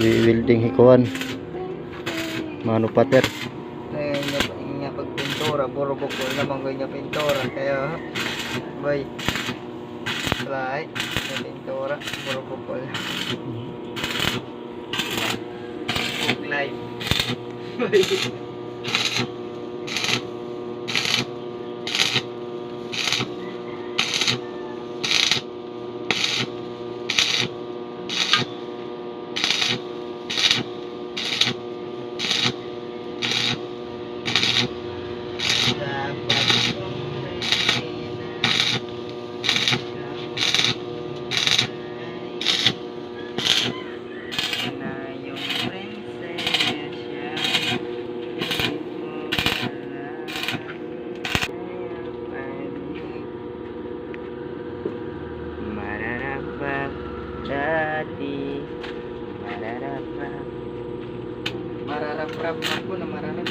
welding hikuan mano pater. Nga pagpintura puro bukol naman ganyan pintura kaya bay lahat sa pintura puro bukol live dati mararap-rap ako na mararap.